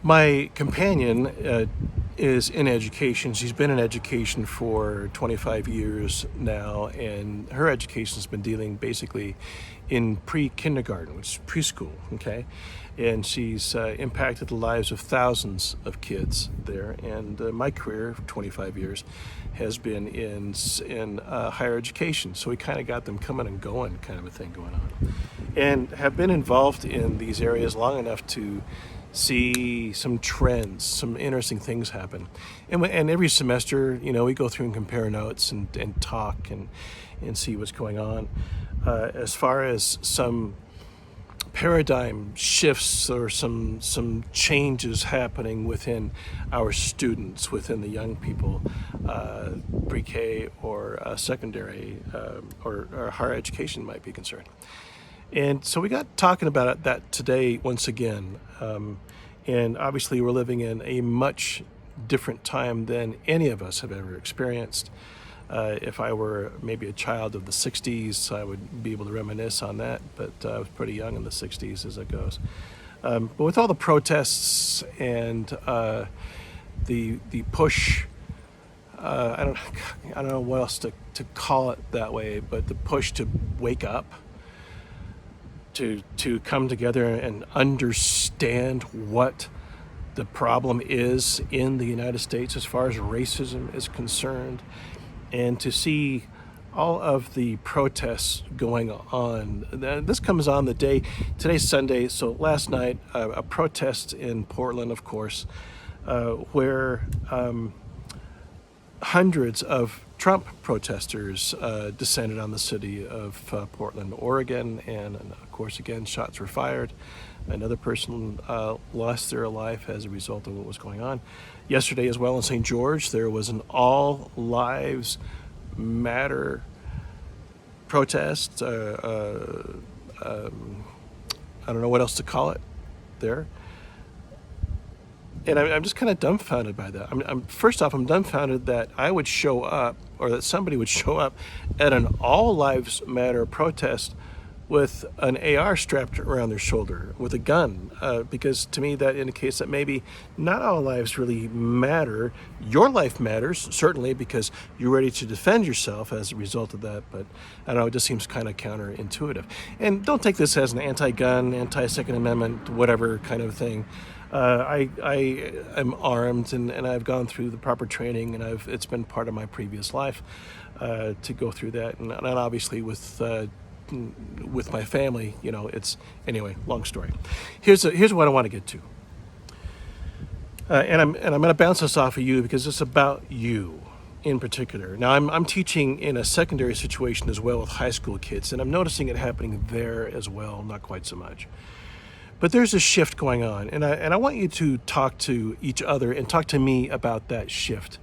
My companion is in education. She's been in education for 25 years now, and her education has been dealing basically in pre-kindergarten, which is preschool, okay? And she's impacted the lives of thousands of kids there. And my career, 25 years, has been in higher education. So we kind of got them coming and going kind of a thing going on. And have been involved in these areas long enough to see some trends, some interesting things happen. And every semester, we go through and compare notes and talk and see what's going on. As far as some paradigm shifts or some changes happening within our students, within the young people, pre-K or secondary or higher education might be concerned. And so we got talking about that today once again. And obviously we're living in a much different time than any of us have ever experienced. If I were maybe a child of the 60s, I would be able to reminisce on that, but I was pretty young in the 60s as it goes. But with all the protests and the push, I don't know what else to call it that way, but the push to wake up, to come together and understand what the problem is in the United States as far as racism is concerned, and to see all of the protests going on. This comes on the day, today's Sunday, so last night, a protest in Portland, of course, where hundreds of Trump protesters descended on the city of Portland, Oregon, and of course, again, shots were fired. Another person lost their life as a result of what was going on. Yesterday as well in St. George, there was an All Lives Matter protest. I don't know what else to call it there. And I'm just kind of dumbfounded by that. First off, I'm dumbfounded that I would show up, or that somebody would show up at an All Lives Matter protest with an AR strapped around their shoulder with a gun, because to me that indicates that maybe not all lives really matter. Your life matters, certainly, because you're ready to defend yourself as a result of that, but I don't know, it just seems kind of counterintuitive. And don't take this as an anti-gun, anti-Second Amendment, whatever kind of thing. I am armed and I've gone through the proper training, and it's been part of my previous life to go through that, and obviously with my family, it's anyway. Long story. Here's what I want to get to, and I'm going to bounce this off of you because it's about you in particular. Now I'm teaching in a secondary situation as well with high school kids, and I'm noticing it happening there as well. Not quite so much. But there's a shift going on, and I want you to talk to each other and talk to me about that shift.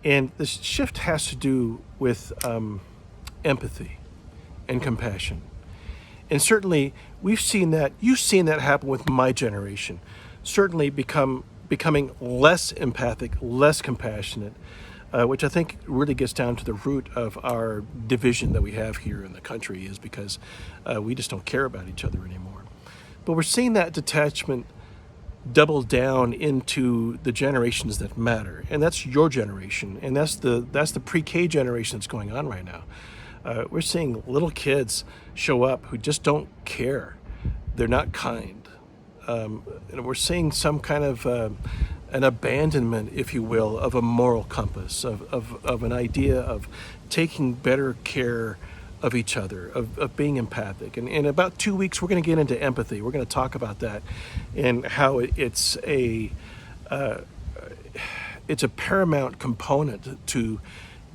And the shift has to do with empathy and compassion. And certainly you've seen that happen with my generation. Certainly becoming less empathic, less compassionate, which I think really gets down to the root of our division that we have here in the country, is because we just don't care about each other anymore. But we're seeing that detachment double down into the generations that matter, and that's your generation, and that's the pre-K generation that's going on right now. We're seeing little kids show up who just don't care. They're not kind, and we're seeing some kind of an abandonment, if you will, of a moral compass, of an idea of taking better care of each other, of being empathic. And in about 2 weeks, we're going to get into empathy. We're going to talk about that and how it's a paramount component to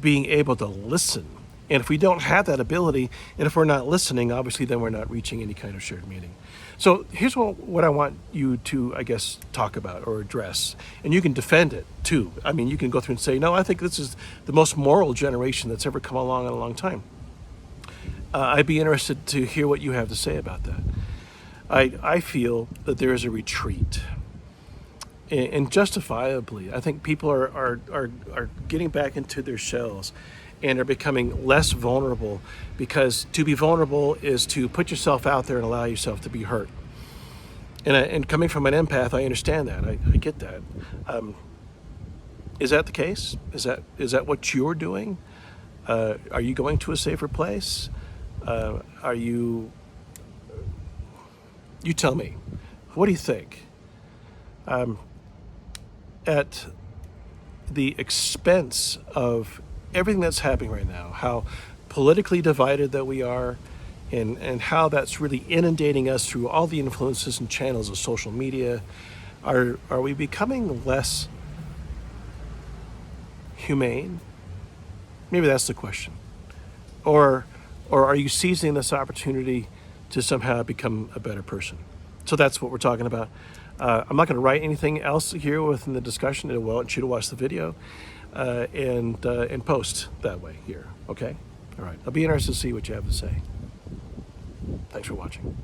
being able to listen. And if we don't have that ability, and if we're not listening, obviously then we're not reaching any kind of shared meaning. So here's what I want you to, I guess, talk about or address. And you can defend it too. I mean, you can go through and say, no, I think this is the most moral generation that's ever come along in a long time. I'd be interested to hear what you have to say about that. I feel that there is a retreat, and justifiably, I think people are getting back into their shells and are becoming less vulnerable, because to be vulnerable is to put yourself out there and allow yourself to be hurt. And coming from an empath, I understand that. I get that. Is that the case? Is that what you're doing? Are you going to a safer place? Are you? You tell me. What do you think? At the expense of everything that's happening right now, how politically divided that we are, and how that's really inundating us through all the influences and channels of social media, are we becoming less humane? Maybe that's the question. Or are you seizing this opportunity to somehow become a better person? So that's what we're talking about. I'm not going to write anything else here within the discussion. I want you to watch the video and post that way here. Okay? All right. I'll be interested to see what you have to say. Thanks for watching.